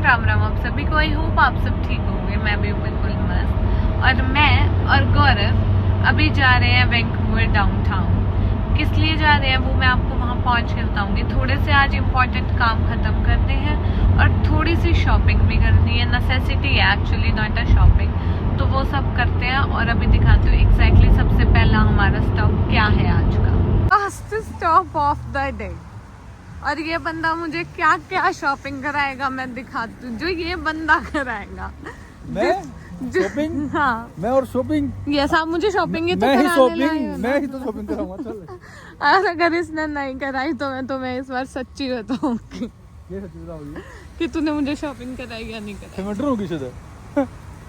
Everyone, Ram Ram आप सभी को। आई होप आप सब ठीक होंगे। मैं भी बिल्कुल मस्त। और मैं और गौरव अभी जा रहे हैं वैंकूवर डाउनटाउन। किस लिए जा रहे हैं वो मैं आपको वहां पहुंच के बताऊंगी। थोड़े से आज इम्पोर्टेंट काम खत्म करने हैं और थोड़ी सी शॉपिंग भी करनी है। नेसेसिटी है एक्चुअली, नॉट अ शॉपिंग। तो वो सब करते हैं और अभी दिखाती हूँ एग्जैक्टली सबसे पहला हमारा स्टॉप क्या है आज का। First stop of the day. और ये बंदा मुझे क्या क्या शॉपिंग कराएगा मैं दिखाती हूँ। जो ये बंदा कराएगा मैं शॉपिंग। हाँ, मैं और शॉपिंग। यस, आप मुझे शॉपिंग ही तो मैं ही कराने शॉपिंग लाए हो ना। मैं ही तो शॉपिंग कराऊंगा। चल और अगर इसने नहीं कराई तो मैं तुम्हें इस बार सच्ची बताऊंगी ये सच्ची बताओ कि तूने मुझे शॉपिंग कराई या नहीं कराई। मैं डरूंगी सीधे।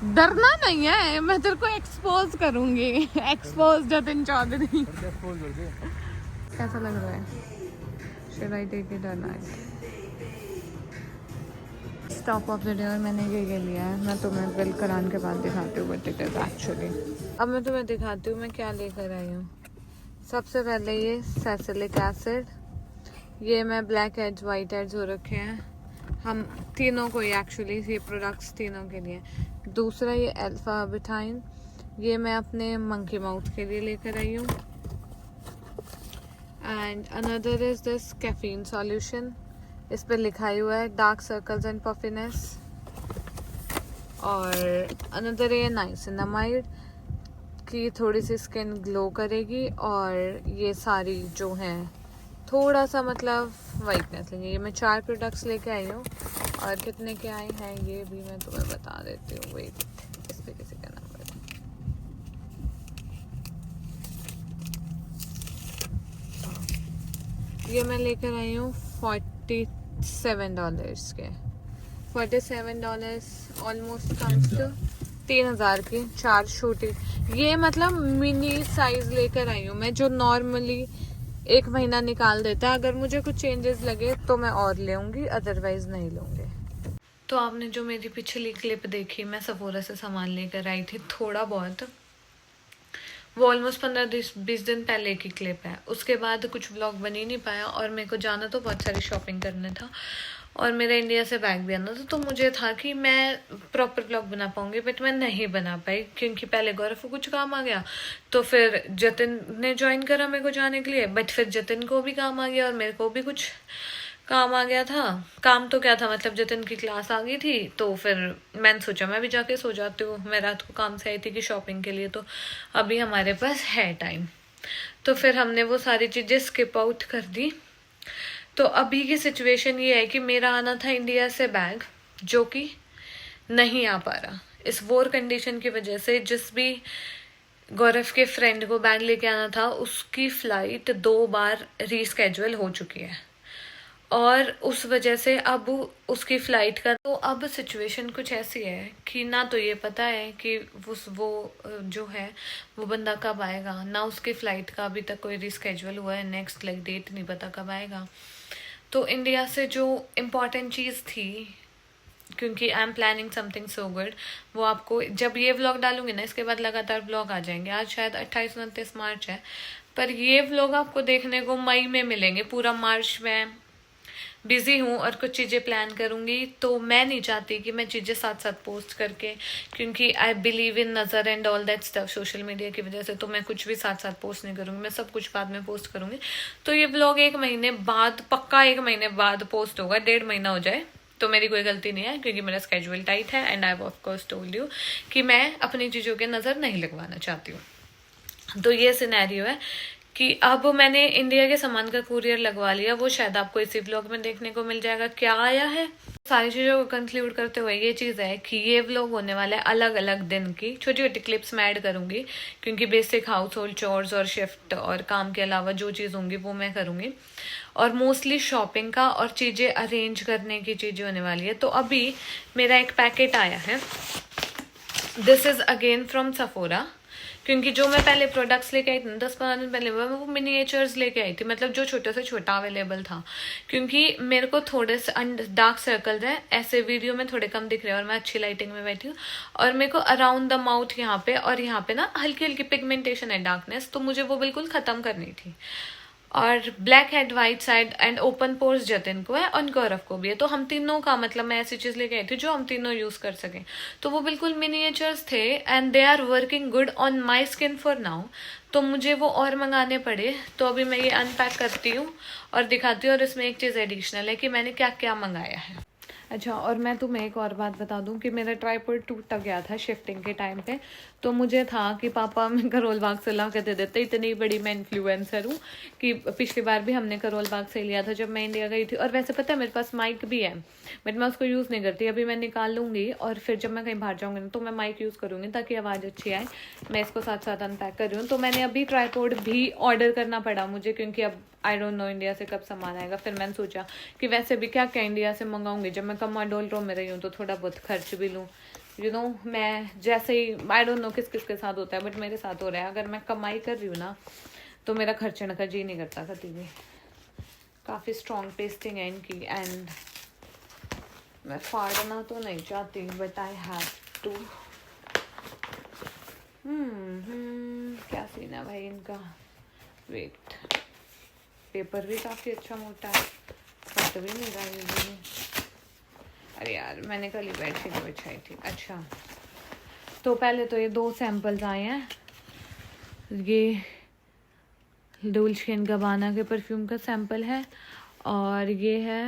डरना नहीं है, मैं तेरे को एक्सपोज करूंगी। एक्सपोज जतिन चौधरी। कैसा लग रहा है? Should I take it or not? Stop of the day और मैंने ये लिया है। मैं तुम्हें बिल कराने के बाद दिखाती हूँ बट इट इज एक्चुअली। अब मैं तुम्हें दिखाती हूँ मैं क्या लेकर आई हूँ। सबसे पहले ये सैलिसिलिक एसिड, ये मैं ब्लैक एड्स वाइट एड्स हो रखे हैं हम तीनों को ही एक्चुअली, ये प्रोडक्ट्स तीनों के लिए। दूसरा ये अल्फा बिटाइन, ये मैं अपने मंकी माउथ के लिए लेकर आई हूँ। And another is this caffeine solution, इस पर लिखा ही हुआ है डार्क सर्कल्स एंड पफिनेस। और अनदर ये नाइसिनामाइड की थोड़ी सी स्किन ग्लो करेगी और ये सारी जो हैं थोड़ा सा मतलब वाइटनेस लेंगे। ये मैं 4 प्रोडक्ट्स लेके आई हूँ और कितने के आए हैं ये भी मैं तुम्हें बता देती हूँ। वेट, इस पे किसी का नंबर ये मैं लेकर आई हूँ $47 के। $47 ऑलमोस्ट कम्स टू 3000 की 4 छोटी। ये मतलब मिनी साइज लेकर आई हूँ मैं, जो नॉर्मली 1 महीना निकाल देता है। अगर मुझे कुछ चेंजेस लगे तो मैं और लेऊंगी, अदरवाइज नहीं लूंगी। तो आपने जो मेरी पिछली क्लिप देखी, मैं सफोरा से सामान लेकर आई थी थोड़ा बहुत, वो ऑलमोस्ट 15-20 दिन पहले की क्लिप है। उसके बाद कुछ व्लॉग बन ही नहीं पाया और मेरे को जाना तो बहुत सारी शॉपिंग करने था और मेरा इंडिया से बैग भी आना था। तो मुझे था कि मैं प्रॉपर व्लॉग बना पाऊंगी बट मैं नहीं बना पाई क्योंकि पहले गौरव को कुछ काम आ गया, तो फिर जतिन ने ज्वाइन करा मेरे को जाने के लिए, बट फिर जतिन को भी काम आ गया और मेरे को भी कुछ काम आ गया था। काम तो क्या था, मतलब जतिन की क्लास आ गई थी तो फिर मैंने सोचा मैं भी जाके सो जाती हूँ। मैं रात को काम से आई थी कि शॉपिंग के लिए, तो अभी हमारे पास है टाइम। तो फिर हमने वो सारी चीज़ें स्किप आउट कर दी। तो अभी की सिचुएशन ये है कि मेरा आना था इंडिया से बैग, जो कि नहीं आ पा रहा इस वॉर कंडीशन की वजह से। जिस भी गौरव के फ्रेंड को बैग लेके आना था उसकी फ्लाइट 2 बार रीस्केड्यूल हो चुकी है और उस वजह से अब उसकी फ़्लाइट का, तो अब सिचुएशन कुछ ऐसी है कि ना तो ये पता है कि वो जो है वो बंदा कब आएगा, ना उसकी फ़्लाइट का अभी तक कोई रिस्केड्यूल हुआ है, नेक्स्ट डेट नहीं पता कब आएगा। तो इंडिया से जो इम्पॉर्टेंट चीज़ थी, क्योंकि I am planning something so good, वो आपको जब ये व्लॉग डालूंगी ना इसके बाद लगातार व्लॉग आ जाएंगे। आज शायद 28-29 मार्च है, पर ये व्लॉग आपको देखने को मई में मिलेंगे। पूरा मार्च में बिजी हूँ और कुछ चीज़ें प्लान करूँगी, तो मैं नहीं चाहती कि मैं चीज़ें साथ साथ पोस्ट करके, क्योंकि आई बिलीव इन नज़र and all that stuff social media की वजह से, तो मैं कुछ भी साथ साथ पोस्ट नहीं करूँगी, मैं सब कुछ बाद में पोस्ट करूँगी। तो ये व्लॉग 1 महीने बाद, पक्का 1 महीने बाद पोस्ट होगा। 1.5 महीना हो जाए तो मेरी कोई गलती नहीं है क्योंकि मेरा स्केड्यूल टाइट है and I have of course told you कि मैं अपनी चीज़ों के नज़र नहीं लगवाना चाहती हूँ। तो ये सिनेरियो है कि अब मैंने इंडिया के सामान का कुरियर लगवा लिया, वो शायद आपको इसी व्लॉग में देखने को मिल जाएगा क्या आया है। सारी चीज़ों को कंक्लूड करते हुए ये चीज़ है कि ये व्लॉग होने वाला है अलग अलग दिन की, छोटी छोटी क्लिप्स मैं ऐड करूँगी क्योंकि बेसिक हाउस होल्ड चोर्स और शिफ्ट और काम के अलावा जो चीज़ होंगी वो मैं करूँगी, और मोस्टली शॉपिंग का और चीज़ें अरेंज करने की चीज़ें होने वाली है। तो अभी मेरा एक पैकेट आया है, this is again from Sephora, क्योंकि जो मैं पहले प्रोडक्ट्स लेके आई थी 10-15 दिन पहले वो मिनिएचर्स लेके आई थी, मतलब जो छोटे से छोटा अवेलेबल था, क्योंकि मेरे को थोड़े से डार्क सर्कल्स हैं, ऐसे वीडियो में थोड़े कम दिख रहे हैं और मैं अच्छी लाइटिंग में बैठी हूँ, और मेरे को अराउंड द माउथ यहाँ पे और यहाँ पे ना हल्की हल्की पिगमेंटेशन है, डार्कनेस, तो मुझे वो बिल्कुल ख़त्म करनी थी। और black head white side and open pores Jatin को है और गौरव को भी है। तो हम तीनों का मतलब मैं ऐसी चीज लेके आई थी जो हम तीनों यूज कर सकें। तो वो बिल्कुल मिनिएचर्स थे and they are working good on my skin for now. तो मुझे वो और मंगाने पड़े। तो अभी मैं ये अनपैक करती हूँ और दिखाती हूँ। और इसमें एक चीज़ एडिशनल है कि मैंने क्या क्या मंगाया है। अच्छा, और मैं तुम्हें एक और बात बता दूं कि मेरा ट्राइपॉड टूट गया था शिफ्टिंग के टाइम पे। तो मुझे था कि पापा मैं करोल बाग से ला के दे देते। इतनी बड़ी मैं इन्फ्लुएंसर हूँ कि पिछली बार भी हमने करोल बाग से लिया था जब मैं इंडिया गई थी। और वैसे पता है मेरे पास माइक भी है बट मैं उसको यूज़ नहीं करती। अभी मैं निकाल लूँगी और फिर जब मैं कहीं बाहर जाऊँगी ना तो मैं माइक यूज़ करूँगी ताकि आवाज़ अच्छी आए। मैं इसको साथ साथ अनपैक कर रही हूँ। तो मैंने अभी ट्राइपॉड भी ऑर्डर करना पड़ा मुझे क्योंकि अब आई डोंट नो इंडिया से कब सामान आएगा। फिर मैंने सोचा कि वैसे भी क्या क्या इंडिया से मंगाऊंगी, जब मैं कम डोल रो में रही हूँ तो थोड़ा बहुत खर्च भी लूँ। यू नो मैं जैसे ही आई डोंट नो किस किस के साथ होता है बट मेरे साथ हो रहा है। अगर मैं कमाई कर रही हूँ ना तो मेरा खर्चने का जी नहीं करता कभी भी। काफ़ी स्ट्रॉन्ग टेस्टिंग है इनकी एंड मैं फाड़ना तो नहीं चाहती बट आई हैव टू। क्या सीन है भाई इनका। वेट, पेपर भी काफ़ी अच्छा मोटा है, फट भी नहीं रहा ये। अरे यार मैंने कल ही बेडशीट बिछाई थी। अच्छा, तो पहले तो ये 2 सैम्पल्स आए हैं। ये डोल्चे एंड गबाना के परफ्यूम का सैम्पल है और ये है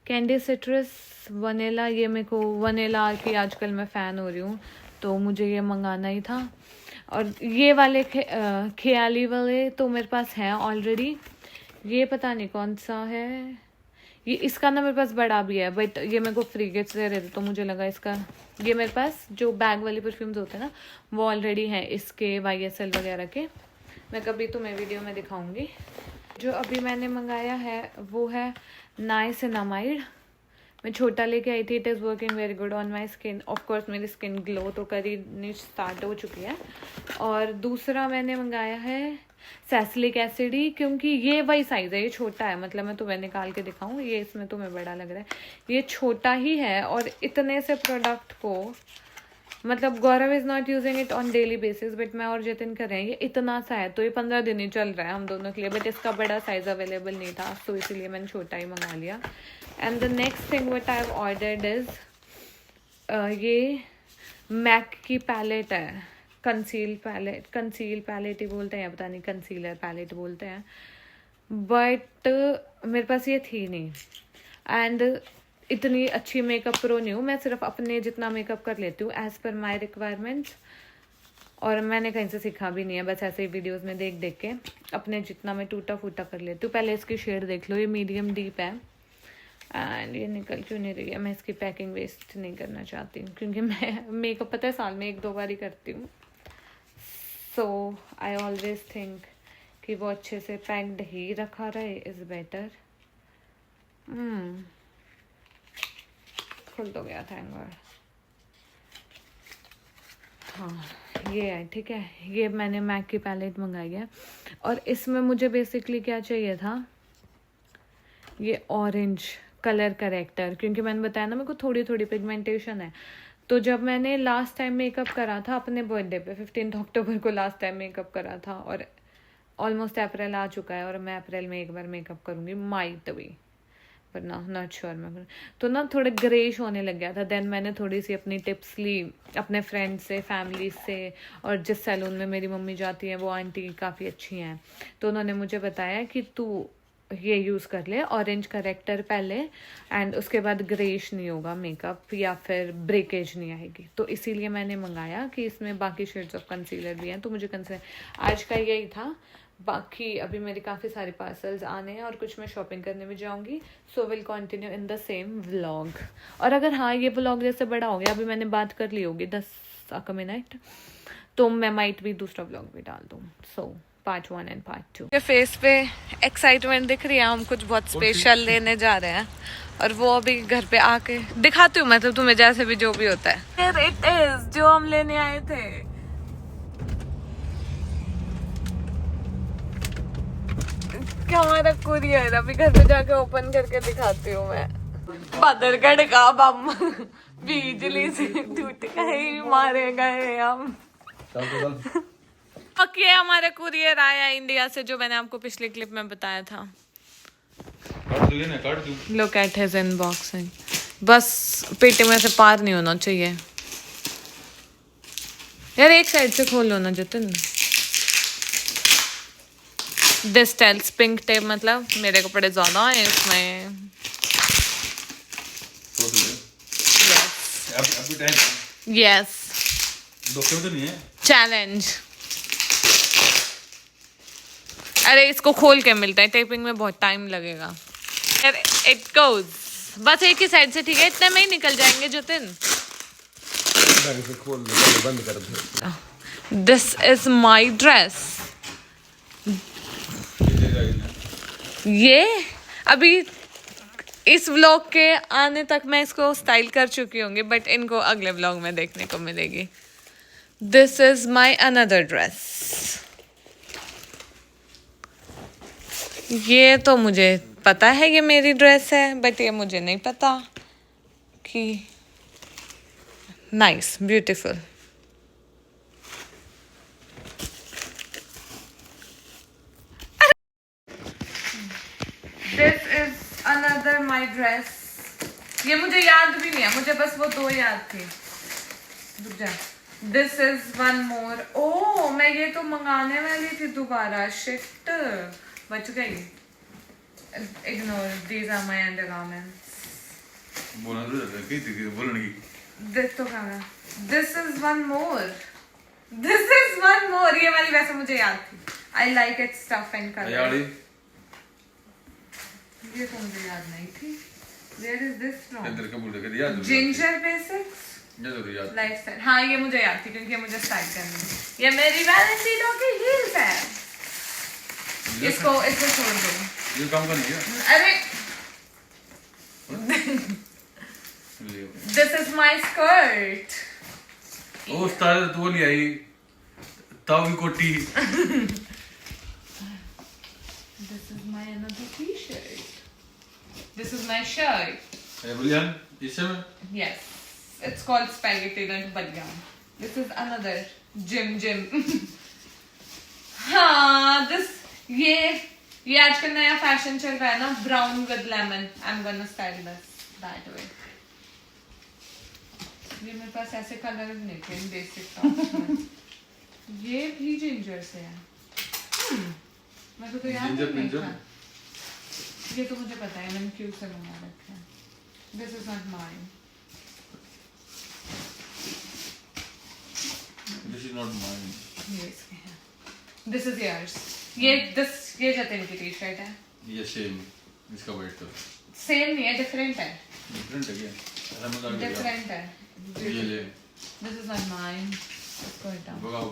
कैंडी सिट्रस वनीला। ये मेरे को वनीला की आजकल मैं फ़ैन हो रही हूँ तो मुझे ये मंगाना ही था। और ये वाले ख्याली वाले तो मेरे पास हैं ऑलरेडी। ये पता नहीं कौन सा है, ये इसका ना मेरे पास बड़ा भी है बट ये मेरे को फ्री गिफ्ट दे रहे थे तो मुझे लगा इसका। ये मेरे पास जो बैग वाले परफ्यूम्स होते हैं ना वो ऑलरेडी हैं इसके YSL वगैरह के। मैं कभी तुम्हें वीडियो में दिखाऊंगी। जो अभी मैंने मंगाया है वो है नाइसिनामाइड। मैं छोटा लेके आई थी। It is working very good on my skin. Of course मेरी स्किन ग्लो तो करनी स्टार्ट हो चुकी है। और दूसरा मैंने मंगाया है सैलिसिलिक एसिड ही, क्योंकि ये वही साइज़ है। ये छोटा है, मतलब मैं तुम्हें निकाल के दिखाऊं, ये इसमें तुम्हें बड़ा लग रहा है, ये छोटा ही है। और इतने से प्रोडक्ट को मतलब Gaurav is not using it on daily basis but मैं और जतिन कर रहे हैं। ये इतना सा है तो ये 15 दिन ही चल रहा है हम दोनों के लिए। बट इसका बड़ा साइज़ अवेलेबल नहीं था तो इसीलिए मैंने छोटा ही मंगा लिया। And the next thing what I have ordered is ये मैक की पैलेट है, कंसील पैलेट ही बोलते हैं, पता नहीं कंसीलर पैलेट बोलते हैं। बट मेरे पास ये थी नहीं एंड इतनी अच्छी मेकअप प्रो नहीं हूँ। मैं सिर्फ अपने जितना मेकअप कर लेती हूँ एज़ पर माई रिक्वायरमेंट्स। और मैंने कहीं से सीखा भी नहीं है, बस ऐसे ही वीडियोस में देख देख के अपने जितना मैं टूटा फूटा कर लेती हूँ। पहले इसकी शेड देख लो, ये मीडियम डीप है एंड ये निकल क्यों नहीं रही है। मैं इसकी पैकिंग वेस्ट नहीं करना चाहती हूँ क्योंकि मैं मेकअप पता है साल में 1-2 बार ही करती हूँ। सो आई ऑलवेज थिंक कि वो अच्छे से पैक्ड ही रखा रहे इज़ बेटर। खुल तो गया थैंक गॉड। हाँ ये है, ठीक है। ये मैंने मैक की पैलेट मंगाई है और इसमें मुझे बेसिकली क्या चाहिए था, ये ऑरेंज कलर करेक्टर, क्योंकि मैंने बताया ना मेरे को थोड़ी थोड़ी पिगमेंटेशन है। तो जब मैंने लास्ट टाइम मेकअप करा था अपने बर्थडे पे 15 अक्टूबर को लास्ट टाइम मेकअप करा था और ऑलमोस्ट अप्रैल आ चुका है और मैं अप्रैल में एक बार मेकअप करूँगी माइट भी, पर ना नॉट श्योर मैं। तो ना थोड़े ग्रेश होने लग गया था। देन मैंने थोड़ी सी अपनी टिप्स ली अपने फ्रेंड्स से, फैमिली से, और जिस सैलून में मेरी मम्मी जाती है वो आंटी काफ़ी अच्छी हैं तो उन्होंने मुझे बताया कि तू ये यूज़ कर ले ऑरेंज करेक्टर पहले एंड उसके बाद ग्रेश नहीं होगा मेकअप या फिर ब्रेकेज नहीं आएगी। तो इसीलिए मैंने मंगाया कि इसमें बाकी शेड्स ऑफ कंसीलर भी हैं। तो मुझे कंसीलर आज का यही था। बाकी अभी मेरे काफ़ी सारे पार्सल्स आने हैं और कुछ मैं शॉपिंग करने भी जाऊंगी। So will continue in the same vlog. और अगर हाँ ये व्लॉग जैसे बड़ा हो गया, अभी मैंने बात कर ली होगी 10 मिनट, तो मैं माइट भी दूसरा व्लॉग भी डाल दूँ। So part 1 and part 2। के फेस पे एक्साइटमेंट दिख रही है, हम कुछ बहुत स्पेशल लेने जा रहे हैं और वो अभी घर पे आके दिखाती हूँ मैं तो तुम्हें, जैसे भी जो भी होता है। इट इज जो हम लेने आए थे। क्या हमारा कुरियर अभी घर पे जाके ओपन करके दिखाती हूँ मैं। बदरगढ़ का बम बिजली से टूट गए, मारे गए हम। ओके हमारा कुरियर आया इंडिया से, जो मैंने आपको पिछले क्लिप में बताया था। Look at his unboxing. बस पेटे में से पार नहीं होना चाहिए यार, एक साइड से खोल लो ना Jatin. This tells pink tape, मतलब मेरे कपड़े ज्यादा हैं इसमें। यस तो नहीं है चैलेंज। अरे इसको खोल के मिलता है, टेपिंग में बहुत टाइम लगेगा। इट गोज बस एक ही साइड से, ठीक है? इतने में ही निकल जाएंगे जतिन। खोल दे, बंद कर दे। This is my dress. ये अभी इस व्लॉग के आने तक मैं इसको स्टाइल कर चुकी होंगी, बट इनको अगले व्लॉग में देखने को मिलेगी। This is my another dress. ये तो मुझे पता है ये मेरी ड्रेस है, बट ये मुझे नहीं पता कि nice beautiful. This is another my dress. ये मुझे याद भी नहीं है, मुझे बस वो दो याद थी। रुक जा। This is one more. ओ मैं ये तो मंगाने वाली थी दोबारा, शिट बच गई। Ignore, these are my undergarments. This तो कहा, this is one more, this is one more. ये वाली वैसे मुझे याद थी। I like it stuff and colour. ये तो मुझे याद नहीं थी। Where is this from? Ginger Basics lifestyle. हाँ ये मुझे याद थी क्योंकि ये मुझे स्टाइल करनी है। ये मेरी वैलेंटिनो की हील्स है। इसको छोड़ दो। ये काम करनी है। अरे this is my skirt. Oh style तो नहीं आई ताऊ की कोटी। This is my another t-shirt. This is my shirt. Bullion, इसमें? Yes, it's called spaghetti and bullion. This is another gym. हाँ, ये आजकल नया फैशन चल रहा है ना, brown with lemon. I'm gonna style this that way. ये मेरे पास ऐसे कलर नहीं थे बेसिक टॉप्स में। ये भी जिंजर से है। मैं तो याद नहीं था। ये तो मुझे पता है, मैंने क्यों से मंगा रखा है। This is not mine. This is not mine. This is yours. ये जतिन की टी शर्ट है। ये सेम, इसका वाइट कलर। सेम नहीं है, डिफरेंट है। डिफरेंट है क्या? ऐसा मत आगे। डिफरेंट है। ये ले। This is not mine. इसको हटाओ। भगाओ।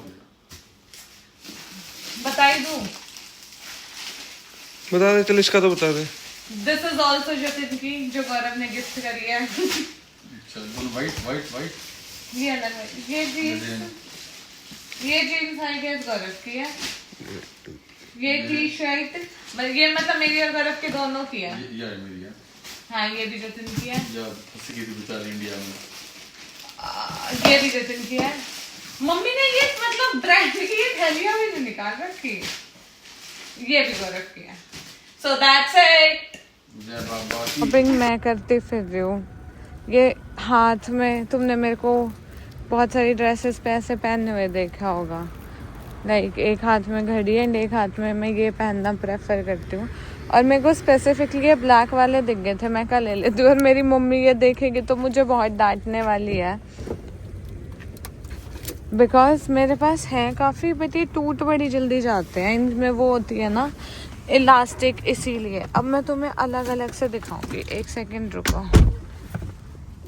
बताई दूं? बता दे, चल इसका तो बता दे। दिस इज आल्सो जतिन की, जो गौरव ने गिफ्ट करी है। चल बोल वाइट। ये अलग है। ये जीन्स आई गेस गौरव की है। ये टी शर्ट ये मतलब मेरी और गौरव के दोनों की है। ये मेरी है। हाँ ये भी जतिन की है। या फंसी गई थी बेचारी इंडिया में। ये भी जतिन की है। मम्मी ने ये मतलब ब्रांड की ये थैलियां भी नहीं निकाल रखी। ये भी गौरव की है। So that's it. शॉपिंग मैं करती फिर रही हूँ। ये हाथ में तुमने मेरे को बहुत सारी ड्रेसेस पे ऐसे पहने हुए देखा होगा। लाइक एक हाथ में घड़ी है एंड एक हाथ में मैं ये पहनना प्रेफर करती हूँ। और मेरे को स्पेसिफिकली ये ब्लैक वाले दिख गए थे, मैं कल ले लेती हूँ। और मेरी मम्मी ये देखेगी तो मुझे बहुत डांटने वाली है, बिकॉज मेरे पास हैं काफ़ी, बट ये टूट बड़ी जल्दी जाते हैं। इनमें वो होती है ना इलास्टिक, इसीलिए। अब मैं तुम्हें अलग अलग से दिखाऊंगी, एक सेकंड रुको।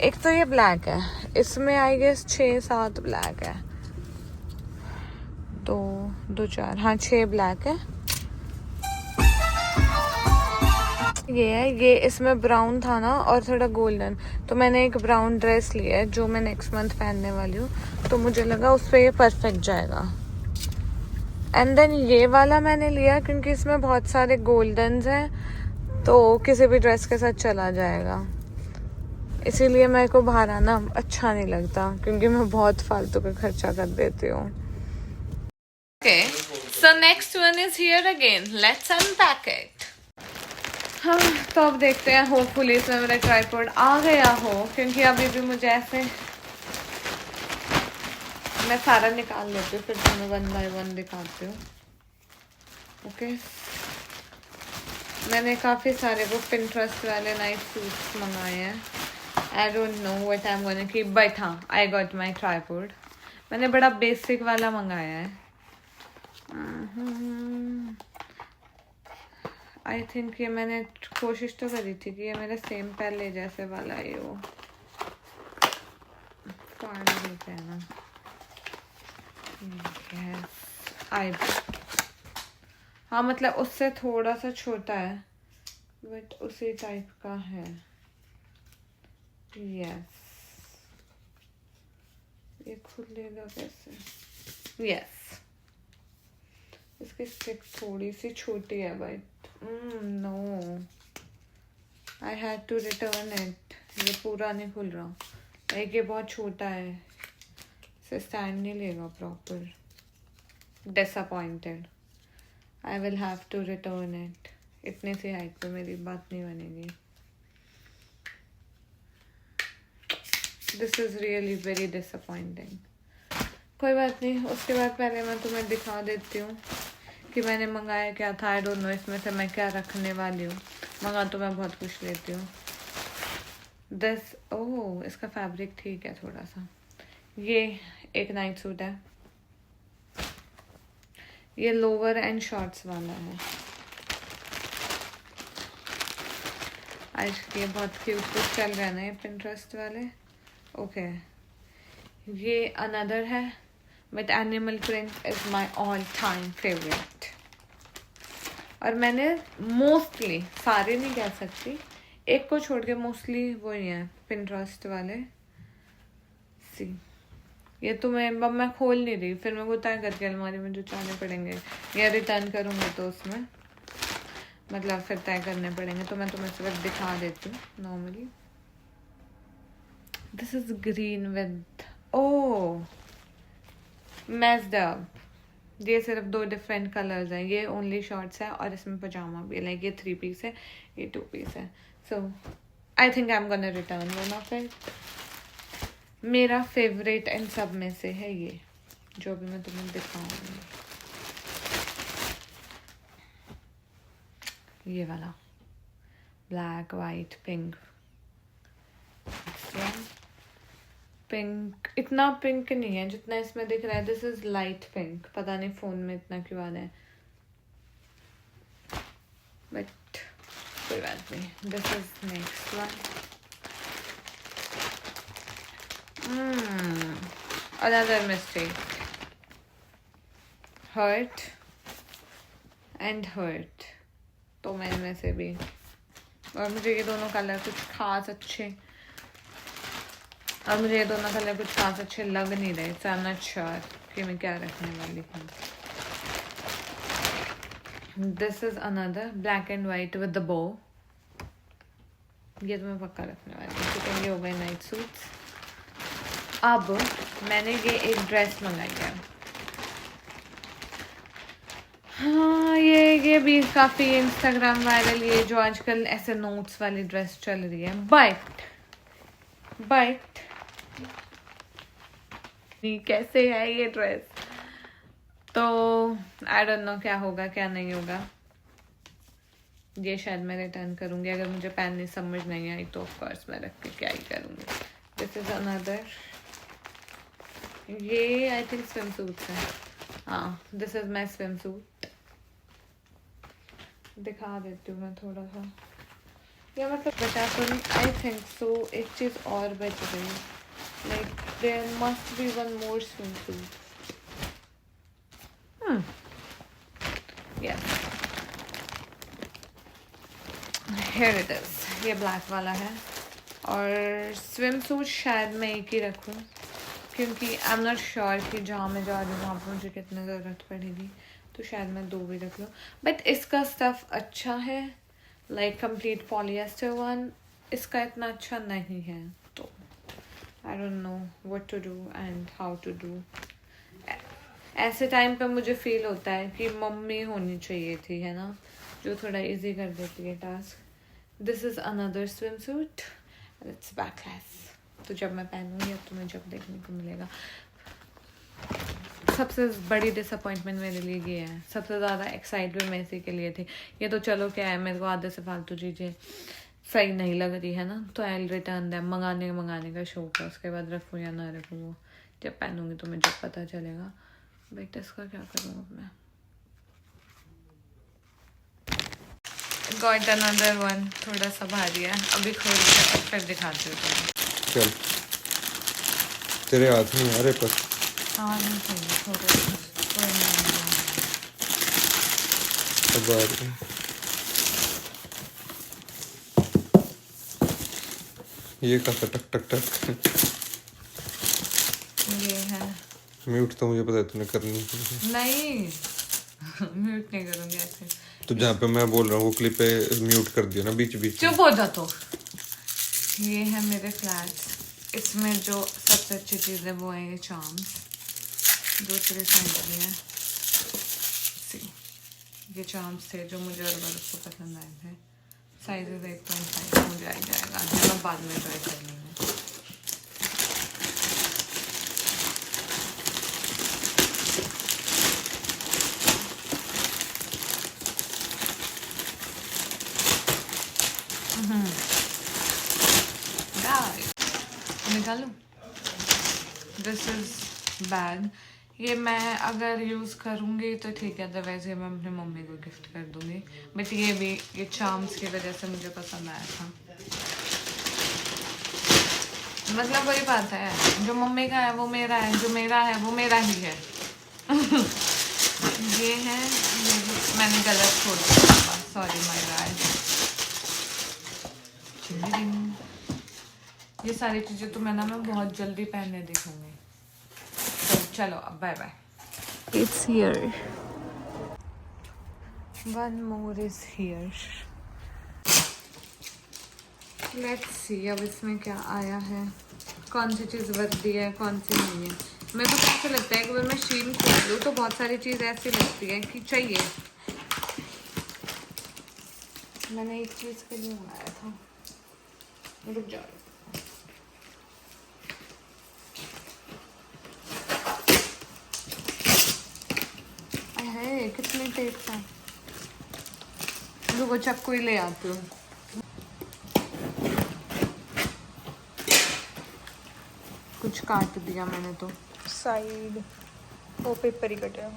एक तो ये ब्लैक है, इसमें आई गेस 6-7 ब्लैक है। 2 4 हाँ 6 ब्लैक है। ये है, ये इसमें ब्राउन था ना और थोड़ा गोल्डन, तो मैंने एक ब्राउन ड्रेस लिया है जो मैं नेक्स्ट मंथ पहनने वाली हूँ, तो मुझे लगा उस पर ये परफेक्ट जाएगा। एंड देन ये वाला मैंने लिया क्योंकि इसमें बहुत सारे गोल्डन्स हैं, तो किसी भी ड्रेस के साथ चला जाएगा। इसीलिए मेरे को बाहर आना अच्छा नहीं लगता, क्योंकि मैं बहुत फालतू का खर्चा कर देती हूँ। Okay, so next one is here again. Let's unpack it. हाँ, तो अब देखते हैं होपफुली इसमें मेरा ट्राइपॉड आ गया हो, क्योंकि अभी भी मुझे ऐसे मैं सारा निकाल लेती हूँ, फिर तुम्हें 1 by 1 दिखाती हूँ. ओके, मैंने काफ़ी सारे वो Pinterest वाले नाइस सूट्स मंगाए हैं. आई don't know what I am gonna keep, but हाँ, आई गॉट माई ट्राइपॉड. मैंने बड़ा बेसिक वाला मंगाया है. आई थिंक ये मैंने कोशिश तो करी थी कि ये मेरा सेम पहले जैसे वाला ही हो. फाड़ देते हैं ना. आई हाँ, मतलब उससे थोड़ा सा छोटा है, बट उसी टाइप का है. यस, ये खुलेगा कैसे? यस, इसकी स्टिक थोड़ी सी छोटी है, but no, I had to return it. ये पूरा नहीं खुल रहा. एक ये बहुत छोटा है, इसे स्टैंड नहीं लेगा proper. Disappointed. I will have to return it. इतनी सी हाइट पे मेरी बात नहीं बनेगी. This is really very disappointing. कोई बात नहीं, उसके बाद पहले मैं तुम्हें दिखा देती हूँ कि मैंने मंगाया क्या था. आई डोंट नो इसमें से मैं क्या रखने वाली हूँ. मंगा तो मैं बहुत कुछ लेती हूँ. दिस, ओह, इसका फैब्रिक ठीक है थोड़ा सा. ये एक नाइट सूट है. ये लोअर एंड शॉर्ट्स वाला है. आज ये बहुत क्यूट कुछ चल रहा है ना ये Pinterest वाले. ओके, ये अनदर है, but animal print is my all time favourite. और मैंने मोस्टली, सारे नहीं कह सकती, एक को छोड़ के मोस्टली वो ही है Pinterest वाले. सी, ये तो मैं खोल नहीं रही, फिर मैं वो तय करके अलमारी में जो चाहने पड़ेंगे या रिटर्न करूँगी तो उसमें मतलब फिर तय करने पड़ेंगे. तो मैं तुम्हें सिर्फ दिखा देती हूँ normally. This is green with, oh, messed up. ये सिर्फ 2 डिफरेंट कलर्स हैं. ये ओनली शॉर्ट्स है और इसमें पजामा भी. लाइक ये 3 पीस है, ये 2 पीस है. So I think I am gonna return one of it. मेरा फेवरेट इन सब में से है ये जो भी मैं तुम्हें दिखाऊंगी. ये वाला ब्लैक, वाइट, पिंक. पिंक इतना पिंक नहीं है जितना इसमें दिख रहा है. This is light pink. पता नहीं फोन में इतना क्यों आ रहा है, बट कोई बात नहीं. This is next one. Another mistake. Hurt and hurt. तो मैं इनमें से भी, और मुझे ये दोनों कलर कुछ खास अच्छे लग नहीं रहे. So I'm not sure कि मैं क्या रखने वाली हूँ. This is another black and white with the bow. ये तो मैं पक्का रखने वाली हूँ क्योंकि ये हो गए नाइट सूट्स. अब मैंने ये एक ड्रेस मंगाई है. हाँ, ये भी काफ़ी इंस्टाग्राम वायरल, ये जो आजकल ऐसे नोट्स वाली ड्रेस चल रही है. बट कैसे है ये ड्रेस, तो आई डोंट नो क्या होगा क्या नहीं होगा. ये शायद मैं रिटर्न करूँगी. अगर मुझे पहननी समझ नहीं आई तो ऑफ कोर्स मैं रख के क्या ही करूँगी. This is another. ये आई थिंक स्विम सूट है. हाँ, this is my swim suit. दिखा देती हूँ मैं थोड़ा सा. या मतलब बचा तो नहीं. आई थिंक सो एक चीज़ और बच गई. Like there must be one more swimsuit. Yes, here it is. ये ब्लैक वाला है. और स्विम सूट शायद मैं एक ही रखूँ क्योंकि आई एम नॉट श्योर कि जहाँ मैं जा रही हूँ वहाँ पर मुझे कितनी ज़रूरत पड़ेगी. तो शायद मैं 2 भी रख लूँ. बट इसका स्टफ़ अच्छा है, लाइक कंप्लीट पॉलिएस्टर वन. इसका इतना अच्छा नहीं है. तो I don't know what to do and how to do. ऐसे टाइम पे मुझे फील होता है कि मम्मी होनी चाहिए थी, है ना, जो थोड़ा इजी कर देती है task. This is another swim suit, it's backless, तो जब मैं पहनूंगी अब तुम्हें जब देखने को मिलेगा। सबसे बड़ी डिसअपॉइंटमेंट मेरे लिए ये है, सबसे ज़्यादा एक्साइट भी मैं इसी के लिए थी। ये तो चलो क्या है, मेरे को आधे से फालतू चीज़ें सही नहीं लग रही है ना, तो आई रिटर्न दैम। मंगाने का शौक है, उसके बाद रखूँ या ना रखूँ वो जब पहनूंगी तो मुझे जब पता चलेगा। बट इसका क्या करूँ अब मैं। गॉट अनदर वन, थोड़ा सा भारी है, अभी खोल के फिर दिखाती हूँ तुम्हें। चल तेरे हाथ में आ रहे पर हाँ नहीं चाहिए, थोड़ा कोई नहीं। अब आ रहे हैं। ये कहा टक टक टक ये है, म्यूट तो मुझे पता है तूने करनी है। नहीं म्यूट नहीं करूँगी ऐसे। तो जहाँ पे मैं बोल रहा हूँ वो क्लिप पे म्यूट कर दिया ना बीच बीच में। चुप हो जा तो। ये है मेरे फ्लैट्स, इसमें जो सबसे अच्छी चीज़ है वो है ये चार्म्स, दूसरे साइड में है। सी, ये चार्म्स थे जो मुझे और बर्फ को पसंद आए थे। साइज 1.5 मुझे आ जाएगा, जो मैं बाद में ट्राई कर लूँगी। निकालूं? This is bag. ये मैं अगर यूज़ करूँगी तो ठीक है, अदरवाइज ये मैं अपनी मम्मी को गिफ्ट कर दूँगी। बट ये भी ये चार्म्स की वजह से मुझे पसंद आया था। मतलब वही बात है, जो मम्मी का है वो मेरा है, जो मेरा है वो मेरा ही है। ये है, मैंने गलत छोड़ दिया, सॉरी माय बैड। ये सारी चीज़ें तो मैं बहुत जल्दी पहनने देखूंगी। तो चलो अब bye bye. It's here, one more is here. Let's see अब इसमें क्या आया है, कौन सी चीज़ वर्दी है कौन सी नहीं है। मेरे को तो ऐसा लगता है कि अगर मैं शीन खोल लूँ तो बहुत सारी चीज़ ऐसी लगती है कि चाहिए। मैंने एक चीज़ के लिए मंगाया था, रुक जाओ। है कितने टेप है, रुको चक्कू ही ले आती हूँ। कुछ काट दिया मैंने तो साइड, वो पेपर ही कटे।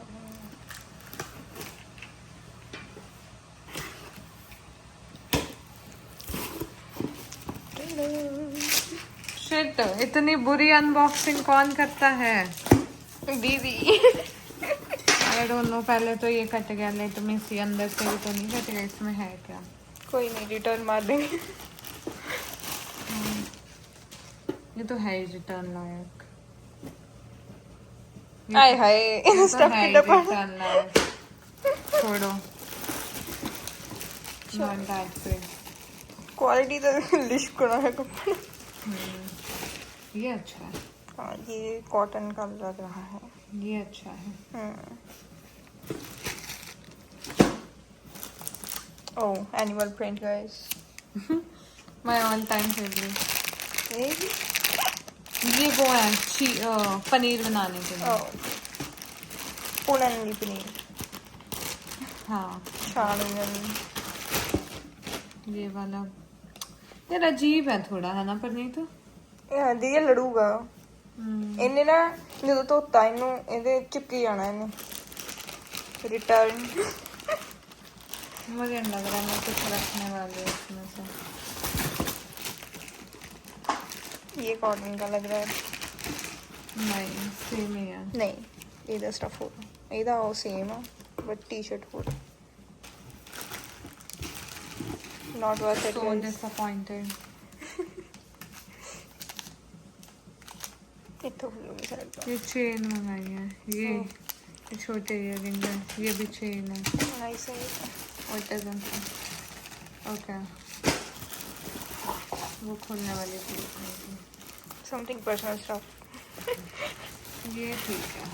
शिट, इतनी बुरी अनबॉक्सिंग कौन करता है? दीदी। आई डोंट नो, पहले तो ये कट गया, लेट में सी अंदर से भी तो नहीं कट गया, इसमें है क्या? कोई नहीं, रिटर्न मार देंगे। ये तो है ही रिटर्न लायक। हाय हाय, ये तो स्टफ है की ही डब्बा। रिटर्न लायक। छोड़ो, नॉट दैट बिग। क्वालिटी तो लिस्ट करा है कपड़ा। ये अच्छा है, हाँ ये कॉटन का लग रहा है। ये अच्छा है। Oh, animal print guys. My all time favourite. ये वो है पनीर बनाने के लिए। ओह, पुनंगी पनीर। हाँ शालून। ये वाला यार अजीब है थोड़ा, है ना पनीर तो। ਇਹ ਦੀ ਲੜੂਗਾ ਇਹਨੇ ਨਾ ਜਦੋਂ ਧੋਤਾ ਇਹਨੂੰ ਇਹਦੇ ਚਿਪਕੀ ਜਾਣਾ ਇਹਨੇ रिटर्न। मुझे नहीं लग रहा मैं कुछ रखने वाली हूँ इसमें से। ये कॉटन का लग रहा है। नहीं सेम ही है। नहीं ਇਹਦਾ ਸਟਫ ਹੋਰ ਇਹਦਾ ਉਹ ਸੇਮ ਆ ਬਟ ਟੀ-ਸ਼ਰਟ ਹੋਰ। not worth it So guys. disappointed. ਇੱਥੋਂ ਖੁੱਲੂਗੀ ਸਾਈਡ ये चेन मंगाई है, ये छोटे इयररिंग है, ये भी चेन है। नाइस है। और डजन ओके, वो खोलने वाली चीज नहीं थी। Something personal stuff. ये ठीक है,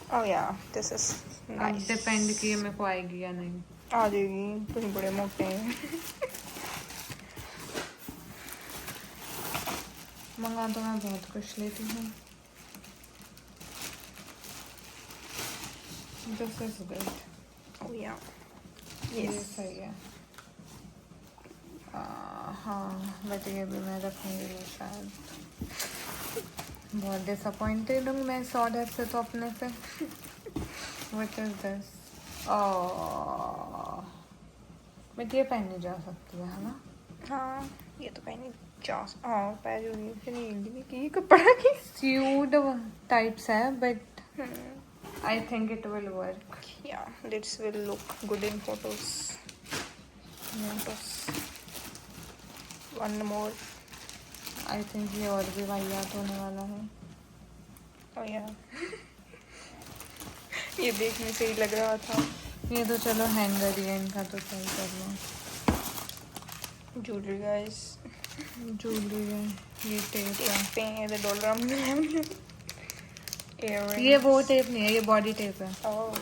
Oh yeah, this is अब nice. डिपेंड किए मेरे को आएगी या नहीं। आ जाएगी, तुम बड़े मोटे हैं। मंगा तो मैं बहुत कुछ लेती हूँ। This is good. Oh yeah. ये Yes. सही है। हाँ बट ये भी मैं रखूँगी नहीं शायद। बहुत डिसअपॉइंटेड हूँ मैं इस ऑर्डर से तो अपने से। What is this? बट ये पहनी जा सकती है ना? हाँ, ये तो पहनी जा। हाँ, पहन फिर ये की कपड़ा की। स्यूड टाइप्स है but I think it will work. Yeah, this will look good in photos. Photos. One more. I think ये और भी वाहियात होने वाला है। Oh yeah. ये देखने से ही लग रहा था। ये तो चलो हैंगर ही है, इनका तो सही कर लो। Jewelry guys. ज्वेलरी है, ये टेप है। Paying the $1. Earrings. ये वो टेप नहीं है, ये बॉडी टेप है। Oh,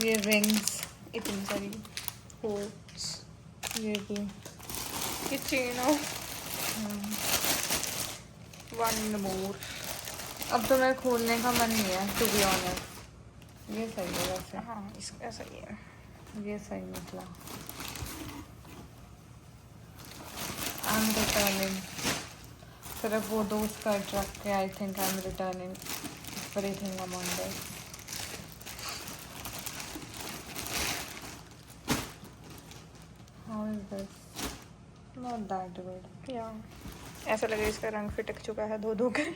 ये रिंग्स, इतनी सारी hoops. ये भी। ये chain हो। One more. अब तो मेरे खोलने का मन नहीं है टू बी ऑनेस्ट। ये सही है वैसे, हाँ, इसका सही है। ये सही निकला। I am returning. सिर्फ वो दो स्कर्ट रख के आई think I M returning everything among this. How is this? Not that good. या ऐसा लगे इसका रंग फिटक चुका है धो धो कर।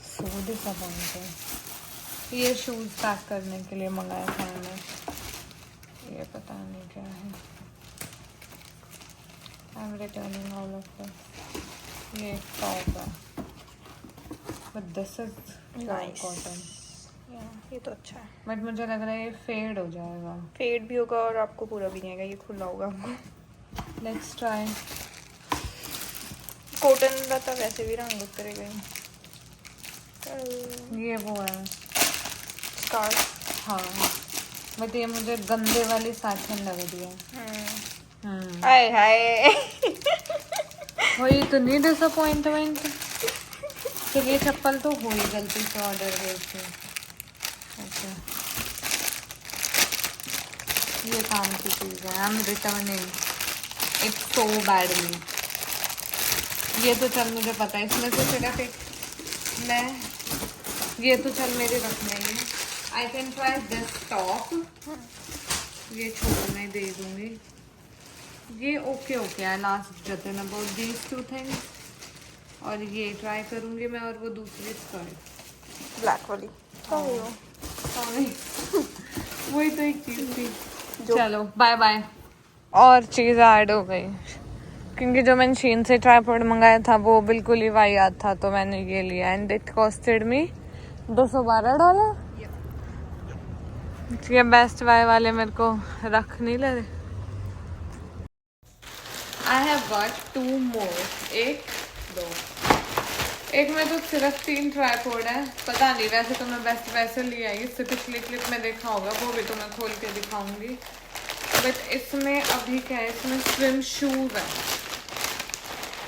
So disappointing. ये शूज पैक करने के लिए मंगाया था मैंने। ये पता नहीं क्या है। I am returning all of this. ये टॉप है but this is Nice. Cotton. या ये तो अच्छा है। बट मुझे लग रहा है ये फेड हो जाएगा। फेड भी होगा और आपको पूरा भी नहीं आएगा, ये खुला होगा आपको। Let's try. कॉटन रहता वैसे भी रंग उतरेगा ही। ये वो है स्कार्फ। हाँ, बट ये मुझे गंदे वाली साथन लग रही है। हाय हाय। वही इतनी डिसअपॉइंटमेंट। चलिए चप्पल तो हो ही गलती से ऑर्डर गई थी। अच्छा, ये काम की चीज़ है। I am returning it so badly. ये तो चल मुझे पता है, इसमें से सिर्फ एक मैं ये तो चल मेरे रखने ही। I can try this top. ये छोड़ मैं दे दूंगी। ये ओके ओके है लास्ट जतन अबाउट दीज टू थिंग्स। और ये ट्राई करूंगी मैं, और वो दूसरी स्कर्ट ब्लैक वाली। वही तो एक चीज थी। चलो बाय बाय। और चीज़ ऐड हो गई क्योंकि जो मैंने चीन से ट्राइपॉड मंगाया था वो बिल्कुल ही वाहियात था, तो मैंने ये लिया एंड इट कॉस्टेड मी $212। ये बेस्ट बाय वाले मेरे को रख नहीं ले रहे। आई हैव गॉट 2 मोर। एक में तो सिर्फ 3 ट्राइपॉड है। पता नहीं, वैसे तो मैं बेस्ट वैसे ले आई। इससे पिछली क्लिप में देखा होगा, वो भी तो मैं खोल के दिखाऊंगी। बट इसमें अभी क्या है, इसमें स्विम शूज है।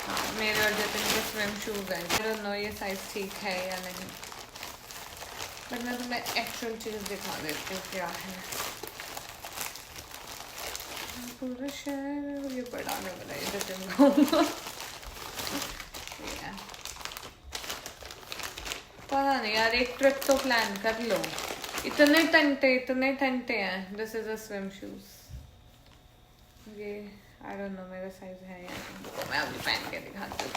हाँ, मेरे और जतिन के स्विम शूज हैं। आई डोंट नो ये साइज ठीक है या नहीं, बट मैं तुम्हें एक्चुअल चीज़ दिखा देती हूँ क्या है। पूरा शहर ये बढ़ाने वाला है जतिन को। पता नहीं यार, एक ट्रिप तो प्लान कर लो। इतने टंटे हैं। This is a swim shoes. ये आई डोंट नो मेरा साइज है या नहीं, तो मैं अभी पहन के दिखाती हूँ।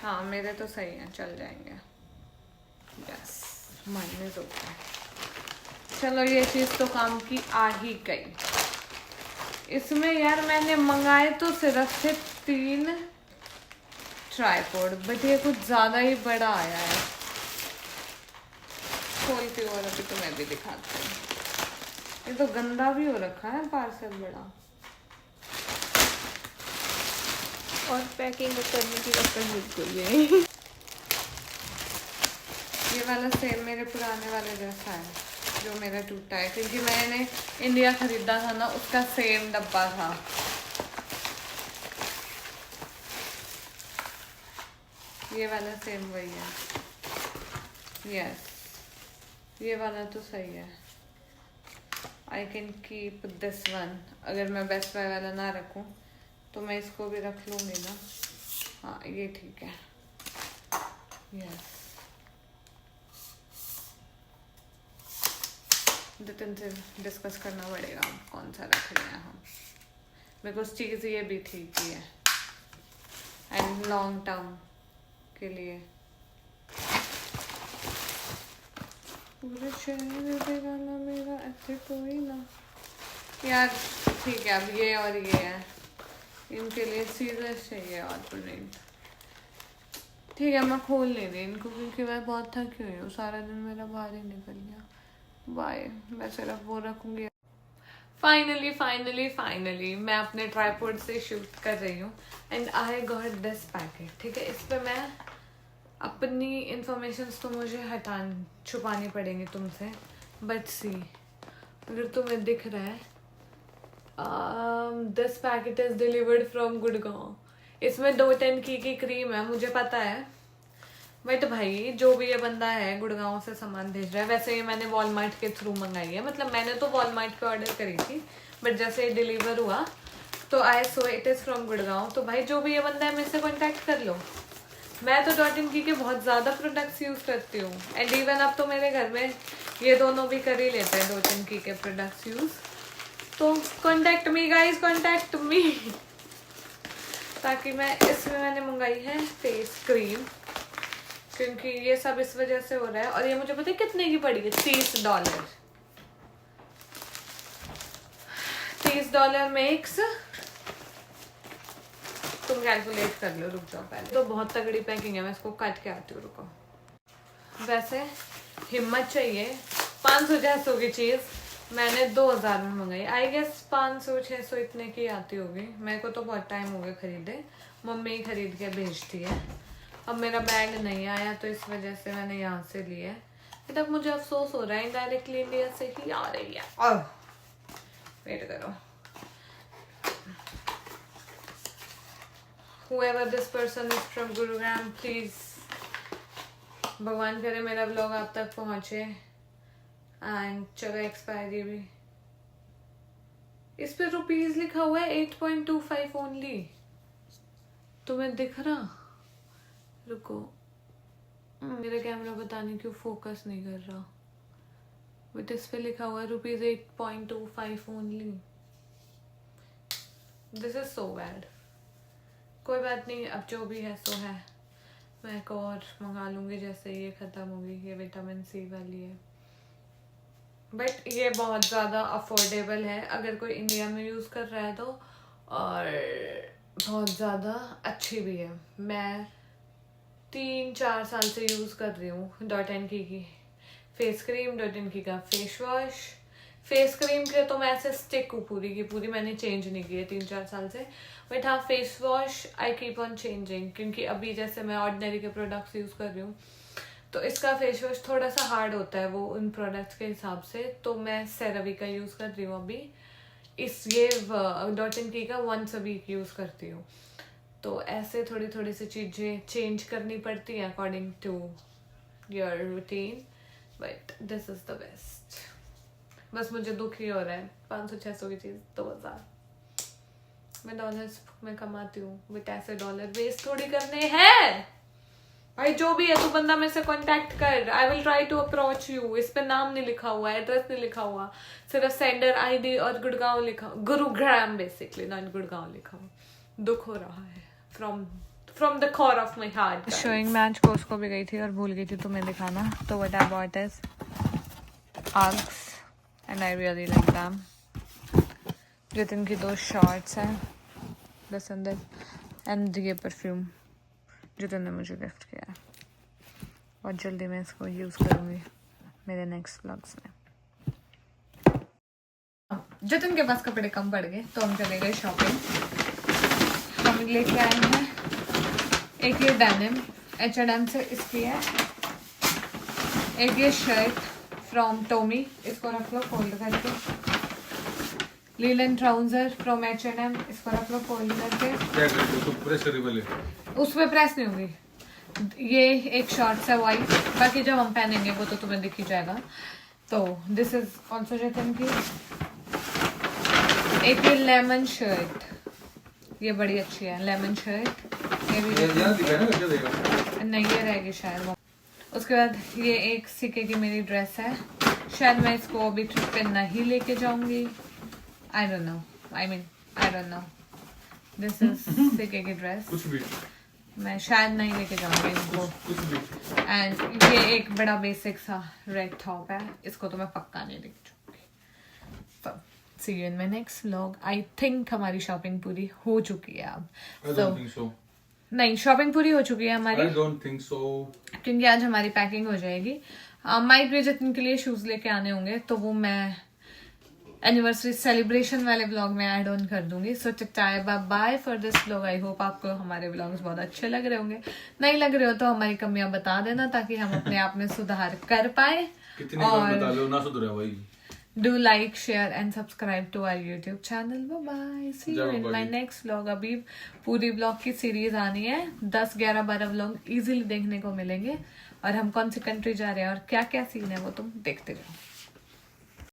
हाँ मेरे तो सही हैं, चल जाएंगे। यस, माइने तो चलो, ये चीज़ तो काम की आ ही गई। इसमें यार मैंने मंगाए तो सिर्फ से 3 ट्राइपॉड, बट ये कुछ ज़्यादा ही बड़ा आया है। खोलती हूँ और अभी तो मैं भी दिखाती हूँ। ये तो गंदा भी हो रखा है पार्सल बड़ा। और पैकिंग करने की वक्त बिल्कुल भी नहीं। ये वाला सेम मेरे पुराने वाले जैसा है जो मेरा टूटा है, क्योंकि मैंने इंडिया खरीदा था ना, उसका सेम डब्बा था। ये वाला सेम वही है। यस, ये वाला तो सही है। I can keep this one. अगर मैं बेस्ट बाय वाला ना रखूं तो मैं इसको भी रख लूंगी ना। हाँ, ये ठीक है। यस, नितिन से डिस्कस करना पड़ेगा कौन सा रख रहे हैं हम, बिकॉज चीज़ ये भी ठीक ही है एंड लॉन्ग टर्म के लिए। पूरे चेहरे पे गाना मेरा ऐसे कोई ना यार। ठीक है, अब ये और ये है, इनके लिए सीजर्स चाहिए और प्रिंट। ठीक है, मैं खोल नहीं रही इनको क्योंकि मैं बहुत थकी हुई हूँ। सारा दिन मेरा बाहर ही निकल गया। बाय, मैं सिर्फ वो रखूँगी। फाइनली मैं अपने ट्राइपॉड से शूट कर रही हूँ and I got this packet. ठीक है, इस पर मैं अपनी इंफॉर्मेशंस तो मुझे छुपानी पड़ेंगी तुमसे, बट सी अगर तुम्हें दिख रहा है, this packet is delivered from Gurgaon. इसमें 2 टंकी की क्रीम है, मुझे पता है, बट भाई जो भी ये बंदा है गुड़गांव से सामान भेज रहा है। वैसे ये मैंने वॉलमार्ट के थ्रू मंगाई है, मतलब मैंने तो वॉलमार्ट पे ऑर्डर करी थी, बट जैसे ये डिलीवर हुआ तो I saw it is from Gurgaon. तो भाई जो भी ये बंदा है, मेरे से कॉन्टैक्ट कर लो। मैं तो .in के बहुत ज़्यादा प्रोडक्ट्स यूज़ करती हूँ एंड इवन अब तो मेरे घर में ये दोनों भी कर ही लेते हैं .in के प्रोडक्ट्स यूज़। तो contact me guys, contact me. ताकि मैं इसमें मैंने मंगाई है फेस क्रीम, क्योंकि ये सब इस वजह से हो रहा है। और ये मुझे पता है कितने की पड़ी है, $30। $30 मेक्स, तुम कैलकुलेट कर लो, रुक जाओ पहले। तो बहुत तगड़ी पैकिंग है, मैं इसको काट के आती हूँ, रुको। वैसे हिम्मत चाहिए, 500-600 की चीज़ मैंने 2000 में मंगाई। आई गेस 500-600 इतने की आती होगी। मेरे को तो बहुत टाइम हो गया खरीदे, मम्मी ही खरीद के भेजती है। अब मेरा बैग नहीं आया तो इस वजह से मैंने यहाँ से लिया है। तब मुझे अफसोस हो रहा है, डायरेक्टली इंडिया से ही आ रही है। वेट करो, whoever this person is from Gurugram, please भगवान करे मेरा ब्लॉग आप तक पहुंचे। एंड चलो एक्सपायरी भी, इस पे रुपीज लिखा हुआ है 8.25 ओनली। तुम्हें दिख रहा? रुको, मेरा कैमरा पता नहीं क्यों फोकस नहीं कर रहा, बट इस पे लिखा हुआ है rupees 8.25 only. This is so bad. कोई बात नहीं, अब जो भी है सो है। मैं एक और मंगा लूँगी जैसे ये ख़त्म होगी। ये विटामिन सी वाली है, बट ये बहुत ज़्यादा अफोर्डेबल है अगर कोई इंडिया में यूज़ कर रहा है तो, और बहुत ज़्यादा अच्छी भी है। मैं 3-4 साल से यूज़ कर रही हूँ .in की फेस क्रीम, .in का फेस वॉश। फेस क्रीम के तो मैं ऐसे स्टिक हूँ पूरी की पूरी, मैंने चेंज नहीं की है 3-4 साल से। बट हाँ, face wash I keep on changing, क्योंकि अभी जैसे मैं ऑर्डिनरी के प्रोडक्ट्स यूज़ कर रही हूँ तो इसका फेस वॉश थोड़ा सा हार्ड होता है वो उन प्रोडक्ट्स के हिसाब से। तो मैं सेरावी का यूज़ कर रही हूँ अभी। ये .in का वंस अ वीक यूज़ करती हूँ। तो ऐसे थोड़ी थोड़ी सी चीज़ें चेंज करनी पड़ती हैं according to your routine, but this is the best. बस मुझे दुख ही हो रहा है, 500-600 की चीज़ 2000। मैं डॉलर्स में कमाती हूँ, बट ऐसे डॉलर वेस्ट थोड़ी करने हैं। भाई जो भी है तू बंदा मेरे से कांटेक्ट कर, I will try to approach you. इस पे नाम नहीं लिखा हुआ, एड्रेस नहीं लिखा हुआ, सिर्फ सेंडर आईडी और गुड़गांव लिखा, गुरुग्राम बेसिकली, नॉट गुड़गांव लिखा हुआ। दुख हो रहा है from the core of my heart. Showing match को उसको भी गई थी और भूल गई थी तुम्हें दिखाना, तो what I bought is Uggs and I really like them। Jitin की 2 शॉर्ट्स हैं बस अंदर, एंड ये परफ्यूम जितिन ने मुझे गिफ्ट किया है, और जल्दी मैं इसको यूज़ करूँगी मेरे नेक्स्ट व्लॉग्स में। जितिन के पास कपड़े कम पड़ गए तो हम चले गए शॉपिंग। हम लेके आए हैं। एक ये डेनिम H&M से इसकी है। एक ये शर्ट फ्रॉम टोमी, इसको रख लो फोल्ड करके। लीलन ट्राउजर फ्रॉम H&M, इसको रख लो फोल्ड करके। क्या करते हो, तो प्रेस करेबल है? उस पे प्रेस नहीं होगी। ये एक शॉर्ट्स है वाइट, बाकी जब हम पहनेंगे वो तो तुम्हें दिख ही जाएगा। तो दिस इज ऑल्सो जतन की। एक ये लेमन शर्ट, ये बड़ी अच्छी है लेमन शर्ट। ये भी यहाँ दिखाया ना, क्या देगा? नहीं, ये रहेगी शायद वो। उसके बाद ये एक सिक्के की मेरी ड्रेस है, शायद मैं इसको अभी ट्रिप पे नहीं लेके जाऊंगी। आई don't no, I don't no. This is सिक्के की ड्रेस, कुछ भी मैं शायद नहीं लेके जाऊंगी इनको। कुछ भी। एंड ये एक बड़ा बेसिक सा रेड टॉप है, इसको तो मैं पक्का नहीं लेके जाऊंगी। See you in my next vlog. I think हमारी शॉपिंग पूरी हो चुकी है अब। I don't think so. नहीं, शॉपिंग पूरी हो चुकी है हमारी, I don't think so. क्योंकि आज हमारी पैकिंग हो जाएगी। माइक भी जतन के लिए शूज लेके आने होंगे, तो वो मैं एनिवर्सरी सेलिब्रेशन वाले व्लॉग में ऐड ऑन कर दूंगी। So tata bye for this vlog. I hope आपको हमारे व्लॉग्स बहुत अच्छे लग रहे होंगे। नहीं लग रहे हो तो हमारी कमियां बता देना, ताकि हम अपने आप में सुधार कर पाए। कितनी बार बता लो, ना सुधरा भाई। Do like, share and subscribe to our YouTube channel. Bye bye. See you in my next vlog. अभी पूरी vlog की सीरीज आनी है, 10, 11, 12 vlog इजीली देखने को मिलेंगे। और हम कौन सी कंट्री जा रहे हैं और क्या क्या सीन है वो तुम देखते रहो।